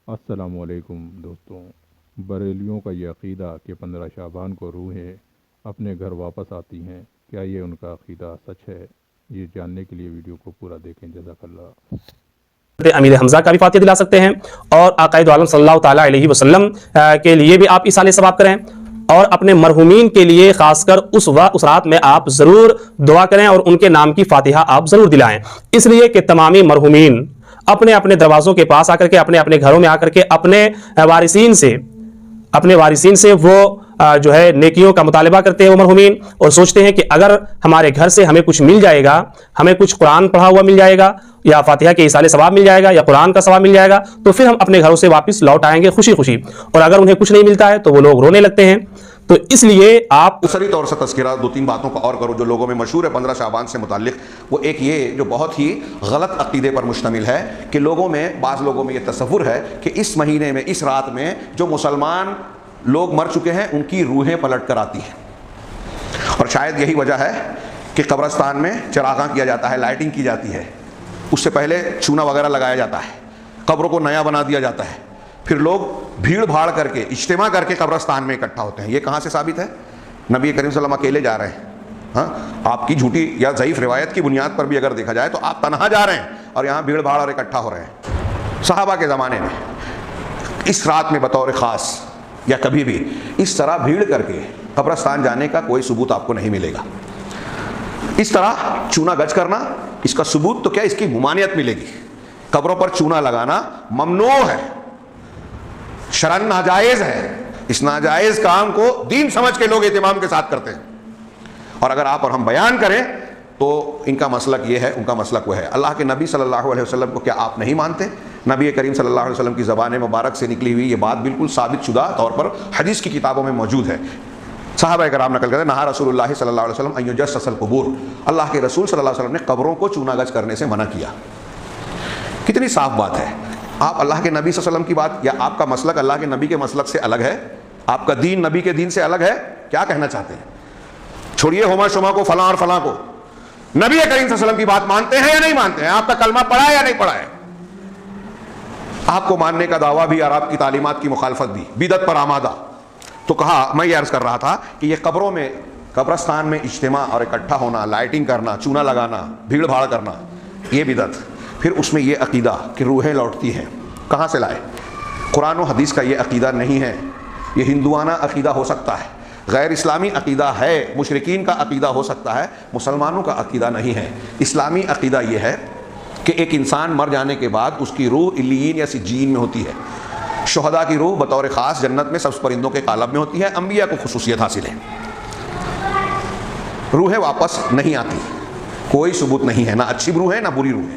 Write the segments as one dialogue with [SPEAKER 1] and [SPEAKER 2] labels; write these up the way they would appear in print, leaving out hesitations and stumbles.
[SPEAKER 1] السلام علیکم دوستوں، بریلیوں کا یہ عقیدہ کہ 15 شعبان کو روحیں اپنے گھر واپس آتی ہیں، کیا یہ ان کا عقیدہ سچ ہے؟ یہ جاننے کے لیے ویڈیو کو پورا دیکھیں۔ جزاک اللہ۔
[SPEAKER 2] امیر حمزہ کا بھی فاتحہ دلا سکتے ہیں، اور آقا دو عالم صلی اللہ تعالیٰ علیہ وسلم کے لیے بھی آپ ایصال ثواب کریں، اور اپنے مرحومین کے لیے خاص کر اس رات میں آپ ضرور دعا کریں اور ان کے نام کی فاتحہ آپ ضرور دلائیں، اس لیے کہ تمامی مرحومین اپنے اپنے دروازوں کے پاس آ کر کے، اپنے اپنے گھروں میں آ کر کے اپنے وارثین سے وہ جو ہے نیکیوں کا مطالبہ کرتے ہیں وہ مرحومین، اور سوچتے ہیں کہ اگر ہمارے گھر سے ہمیں کچھ مل جائے گا، ہمیں کچھ قرآن پڑھا ہوا مل جائے گا، یا فاتحہ کے ایصال ثواب مل جائے گا، یا قرآن کا ثواب مل جائے گا، تو پھر ہم اپنے گھروں سے واپس لوٹ آئیں گے خوشی خوشی، اور اگر انہیں کچھ نہیں ملتا ہے تو وہ لوگ رونے لگتے ہیں۔ تو اس لیے آپ
[SPEAKER 3] دوسری طور سے تذکرہ دو تین باتوں کا اور کرو جو لوگوں میں مشہور ہے 15 شعبان سے متعلق۔ وہ ایک یہ جو بہت ہی غلط عقیدے پر مشتمل ہے کہ بعض لوگوں میں یہ تصور ہے کہ اس مہینے میں، اس رات میں جو مسلمان لوگ مر چکے ہیں ان کی روحیں پلٹ کر آتی ہیں، اور شاید یہی وجہ ہے کہ قبرستان میں چراغاں کیا جاتا ہے، لائٹنگ کی جاتی ہے، اس سے پہلے چونا وغیرہ لگایا جاتا ہے، قبروں کو نیا بنا دیا جاتا ہے، پھر لوگ بھیڑ بھاڑ کر کے اجتماع کر کے قبرستان میں اکٹھا ہوتے ہیں۔ یہ کہاں سے ثابت ہے؟ نبی کریم صلی اللہ علیہ وسلم اکیلے جا رہے ہیں؟ ہاں، آپ کی جھوٹی یا ضعیف روایت کی بنیاد پر بھی اگر دیکھا جائے تو آپ تنہا جا رہے ہیں اور یہاں بھیڑ بھاڑ اور اکٹھا ہو رہے ہیں۔ صحابہ کے زمانے میں اس رات میں بطور خاص یا کبھی بھی اس طرح بھیڑ کر کے قبرستان جانے کا کوئی ثبوت آپ کو نہیں ملے گا۔ اس طرح چونا گج کرنا، اس کا ثبوت تو کیا، اس کی ممانعت ملے گی۔ قبروں پر چونا لگانا ممنوع ہے، شرعاً ناجائز ہے۔ اس ناجائز کام کو دین سمجھ کے لوگ اہتمام کے ساتھ کرتے ہیں، اور اگر آپ اور ہم بیان کریں تو ان کا مسلک یہ ہے، ان کا مسلک وہ ہے۔ اللہ کے نبی صلی اللہ علیہ وسلم کو کیا آپ نہیں مانتے؟ نبی کریم صلی اللہ علیہ وسلم کی زبان مبارک سے نکلی ہوئی یہ بات بالکل ثابت شدہ طور پر حدیث کی کتابوں میں موجود ہے۔ صحابہ کرام نقل کرتے ہیں، نہا رسول اللہ صلی اللہ علیہ وسلم ان یجسس القبور، اللہ کے رسول صلی اللہ علیہ وسلم نے قبروں کو چونا گج کرنے سے منع کیا۔ کتنی صاف بات ہے۔ آپ اللہ کے نبی صلی اللہ علیہ وسلم کی بات، یا آپ کا مسلک اللہ کے نبی کے مسلک سے الگ ہے، آپ کا دین نبی کے دین سے الگ ہے، کیا کہنا چاہتے ہیں؟ چھوڑیے ہوما شما کو، فلاں اور فلاں کو، نبی کریم صلی اللہ علیہ وسلم کی بات مانتے ہیں یا نہیں مانتے ہیں؟ آپ کا کلمہ پڑھا ہے یا نہیں پڑھا ہے؟ آپ کو ماننے کا دعویٰ بھی اور آپ کی تعلیمات کی مخالفت بھی، بدعت پر آمادہ۔ تو کہا، میں یہ عرض کر رہا تھا کہ یہ قبروں میں، قبرستان میں اجتماع اور اکٹھا ہونا، لائٹنگ کرنا، چونا لگانا، بھیڑ بھاڑ کرنا، یہ بدعت۔ پھر اس میں یہ عقیدہ کہ روحیں لوٹتی ہیں، کہاں سے لائے؟ قرآن و حدیث کا یہ عقیدہ نہیں ہے، یہ ہندوانہ عقیدہ ہو سکتا ہے، غیر اسلامی عقیدہ ہے، مشرکین کا عقیدہ ہو سکتا ہے، مسلمانوں کا عقیدہ نہیں ہے۔ اسلامی عقیدہ یہ ہے کہ ایک انسان مر جانے کے بعد اس کی روح علیین یا سجین میں ہوتی ہے۔ شہداء کی روح بطور خاص جنت میں سبز پرندوں کے قالب میں ہوتی ہے، انبیاء کو خصوصیت حاصل ہے۔ روحیں واپس نہیں آتی، کوئی ثبوت نہیں ہے، نہ اچھی روح ہے نہ بری روح ہے۔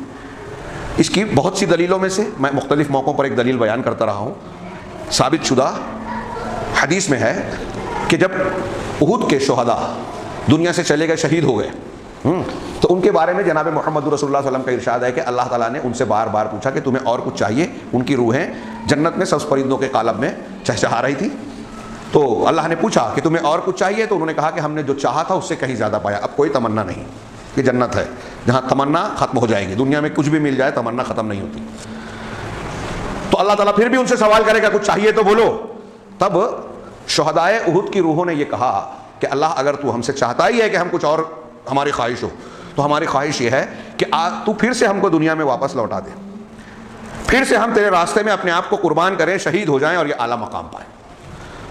[SPEAKER 3] اس کی بہت سی دلیلوں میں سے میں مختلف موقعوں پر ایک دلیل بیان کرتا رہا ہوں۔ ثابت شدہ حدیث میں ہے کہ جب احد کے شہداء دنیا سے چلے گئے، شہید ہو گئے، تو ان کے بارے میں جناب محمد رسول اللہ صلی اللہ علیہ وسلم کا ارشاد ہے کہ اللہ تعالیٰ نے ان سے بار بار پوچھا کہ تمہیں اور کچھ چاہیے؟ ان کی روحیں جنت میں سبز پرندوں کے قالب میں چہچہا رہی تھی، تو اللہ نے پوچھا کہ تمہیں اور کچھ چاہیے؟ تو انہوں نے کہا کہ ہم نے جو چاہا تھا اس سے کہیں زیادہ پایا، اب کوئی تمنا نہیں۔ کہ جنت ہے جہاں تمنا ختم ہو جائے گی، دنیا میں کچھ بھی مل جائے تمنا ختم نہیں ہوتی۔ تو اللہ تعالیٰ پھر بھی ان سے سوال کرے گا کچھ چاہیے تو بولو۔ تب شہدائے احد کی روحوں نے یہ کہا کہ اللہ اگر تو ہم سے چاہتا ہی ہے کہ ہم کچھ اور ہماری خواہش ہو، تو ہماری خواہش یہ ہے کہ تو پھر سے ہم کو دنیا میں واپس لوٹا دے، پھر سے ہم تیرے راستے میں اپنے آپ کو قربان کریں، شہید ہو جائیں اور یہ اعلیٰ مقام پائیں۔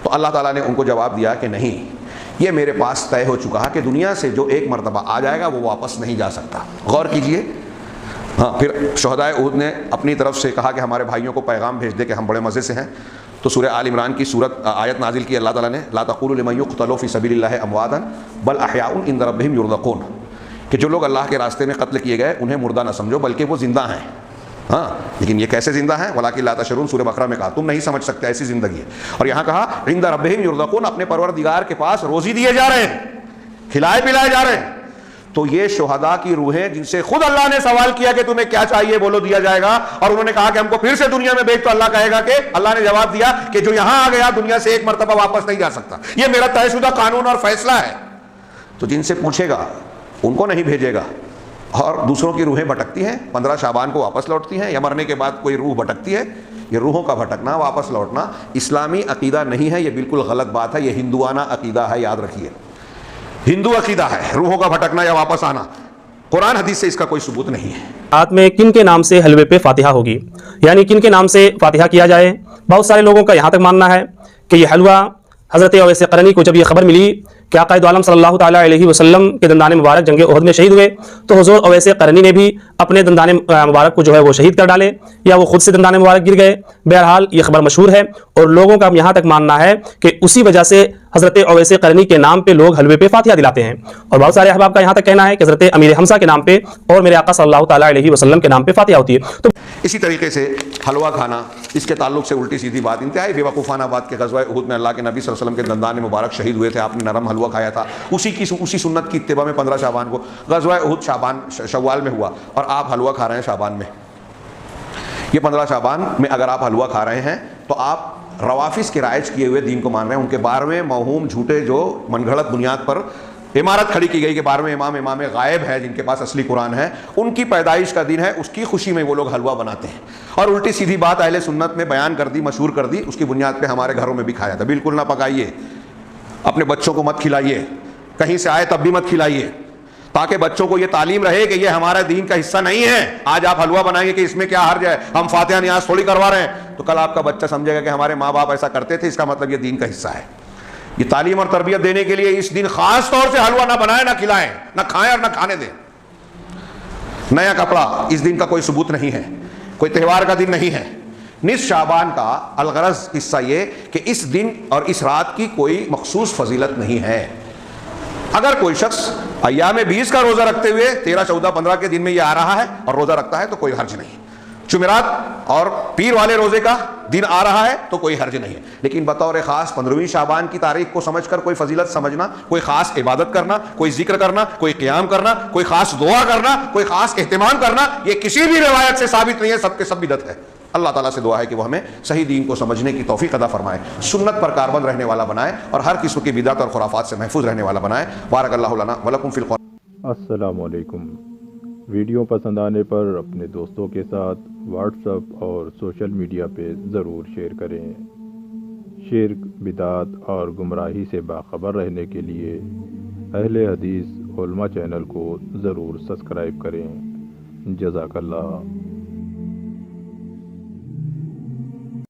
[SPEAKER 3] تو اللہ تعالیٰ نے ان کو جواب دیا کہ نہیں، یہ میرے پاس طے ہو چکا ہے کہ دنیا سے جو ایک مرتبہ آ جائے گا وہ واپس نہیں جا سکتا۔ غور کیجئے۔ ہاں، پھر شہدائے احد نے اپنی طرف سے کہا کہ ہمارے بھائیوں کو پیغام بھیج دے کہ ہم بڑے مزے سے ہیں۔ تو سورہ آل عمران کی آیت نازل کی اللہ تعالیٰ نے، لا تقولوا لمن يقتل في سبيل الله امواتا بل احياء عند ربهم يرزقون، کہ جو لوگ اللہ کے راستے میں قتل کیے گئے انہیں مردہ نہ سمجھو بلکہ وہ زندہ ہیں۔ ہاں، لیکن یہ کیسے زندہ ہیں؟ وَلَٰكِن لَا تَشْعُرُونَ، سورہ بقرہ میں کہا تم نہیں سمجھ سکتے ایسی زندگی ہے۔ اور یہاں کہا عند ربهم يرزقون، اپنے پروردگار کے پاس روزی دیے جا رہے ہیں، کھلائے پلائے جا رہے ہیں۔ تو یہ شہداء کی روحیں جن سے خود اللہ نے سوال کیا کہ تمہیں کیا چاہیے بولو دیا جائے گا، اور انہوں نے کہا کہ ہم کو پھر سے دنیا میں بھیج، تو اللہ کہے گا کہ اللہ نے جواب دیا کہ جو یہاں آ گیا دنیا سے ایک مرتبہ واپس نہیں جا سکتا، یہ میرا طے شدہ قانون اور فیصلہ ہے۔ تو جن سے پوچھے گا ان کو نہیں بھیجے گا۔ اور دوسروں کی روحیں بھٹکتی ہیں، 15 شعبان کو واپس لوٹتی ہیں، یا مرنے کے بعد کوئی روح بھٹکتی ہے، یہ روحوں کا بھٹکنا، واپس لوٹنا اسلامی عقیدہ نہیں ہے، یہ بالکل غلط بات ہے، یہ ہندوانہ عقیدہ ہے، یاد رکھیے، ہندو عقیدہ ہے روحوں کا بھٹکنا یا واپس آنا، قرآن حدیث سے اس کا کوئی ثبوت نہیں ہے۔
[SPEAKER 2] رات میں کن کے نام سے حلوے پہ فاتحہ ہوگی، یعنی کن کے نام سے فاتحہ کیا جائے؟ بہت سارے لوگوں کا یہاں تک ماننا ہے کہ یہ حلوہ حضرت اویس قرنی کو جب یہ خبر ملی کہ آقا دو عالم صلی اللہ تعالیٰ علیہ وسلم کے دندان مبارک جنگ احد میں شہید ہوئے، تو حضور اویس قرنی نے بھی اپنے دندان مبارک کو جو ہے وہ شہید کر ڈالے، یا وہ خود سے دندان مبارک گر گئے۔ بہرحال یہ خبر مشہور ہے، اور لوگوں کا یہاں تک ماننا ہے کہ اسی وجہ سے حضرت اویس قرنی کے نام پہ لوگ حلوے پہ فاتحہ دلاتے ہیں، اور بہت سارے احباب کا یہاں تک کہنا ہے کہ حضرت امیر حمزہ کے نام پہ اور میرے آقا صلی اللہ تعالیٰ علیہ وسلم کے نام پہ فاتحہ ہوتی ہے۔ تو
[SPEAKER 3] اسی طریقے سے حلوہ کھانا، اس کے تعلق سے الٹی سیدھی بات، انتہائی بیوقوفانہ بات کہ غزوہ احد میں اللہ کے نبی صلی اللہ علیہ وسلم کے دندان مبارک شہید ہوئے تھے، آپ نے نرم حلوہ کھایا تھا، اسی سنت کی اتباع میں 15 شعبان کو غزوہ احد شوال میں ہوا، اور آپ حلوہ کھا رہے ہیں شعبان میں۔ یہ 15 شعبان میں اگر آپ حلوہ کھا رہے ہیں تو آپ روافظ کے رائج کیے ہوئے دین کو مان رہے ہیں، ان کے 12ویں موہوم جھوٹے جو من گھڑت بنیاد پر عمارت کھڑی کی گئی کہ 12ویں امام غائب ہے جن کے پاس اصلی قرآن ہے، ان کی پیدائش کا دن ہے، اس کی خوشی میں وہ لوگ حلوہ بناتے ہیں، اور الٹی سیدھی بات اہل سنت نے بیان کر دی، مشہور کر دی، اس کی بنیاد پہ ہمارے گھروں میں بھی کھایا تھا۔ بالکل نہ پکائیے، اپنے بچوں کو مت کھلائیے، کہیں سے آئے تب بھی مت کھلائیے، تاکہ بچوں کو یہ تعلیم رہے کہ یہ ہمارا دین کا حصہ نہیں ہے۔ آج آپ حلوہ بنائیں گے کہ اس میں کیا حرج ہے، ہم فاتحہ نیاز تھوڑی کروا رہے ہیں، تو کل آپ کا بچہ سمجھے گا کہ ہمارے ماں باپ ایسا کرتے تھے، اس کا مطلب یہ دین کا حصہ ہے۔ یہ تعلیم اور تربیت دینے کے لیے اس دن خاص طور سے حلوہ نہ بنائیں، نہ کھلائیں، نہ کھائیں اور نہ کھانے دیں۔ نیا کپڑا، اس دن کا کوئی ثبوت نہیں ہے، کوئی تہوار کا دن نہیں ہے۔ نصف شعبان کا الغرض قصہ یہ کہ اس دن اور اس رات کی کوئی مخصوص فضیلت نہیں ہے۔ اگر کوئی شخص ایام 20 کا روزہ رکھتے ہوئے 13، 14، 15 کے دن میں یہ آ رہا ہے اور روزہ رکھتا ہے تو کوئی حرج نہیں، جمعرات اور پیر والے روزے کا دن آ رہا ہے تو کوئی حرج نہیں ہے، لیکن بطور خاص 15ویں شعبان کی تاریخ کو سمجھ کر کوئی فضیلت سمجھنا، کوئی خاص عبادت کرنا، کوئی ذکر کرنا، کوئی قیام کرنا، کوئی خاص دعا کرنا، کوئی خاص اہتمام کرنا، یہ کسی بھی روایت سے ثابت نہیں ہے، سب کے سب بدعت ہے۔ اللہ تعالیٰ سے دعا ہے کہ وہ ہمیں صحیح دین کو سمجھنے کی توفیق عطا فرمائے، سنت پر کاربند رہنے والا بنائے، اور ہر قسم کی بدعت اور خرافات سے محفوظ رہنے والا بنائے۔ بارک اللہ لنا ولکم فی القرآن۔
[SPEAKER 1] السلام علیکم۔ ویڈیو پسند آنے پر اپنے دوستوں کے ساتھ واٹس ایپ اور سوشل میڈیا پہ ضرور شیئر کریں۔ شرک، بدعت اور گمراہی سے باخبر رہنے کے لیے اہل حدیث علماء چینل کو ضرور سبسکرائب کریں۔ جزاک اللہ۔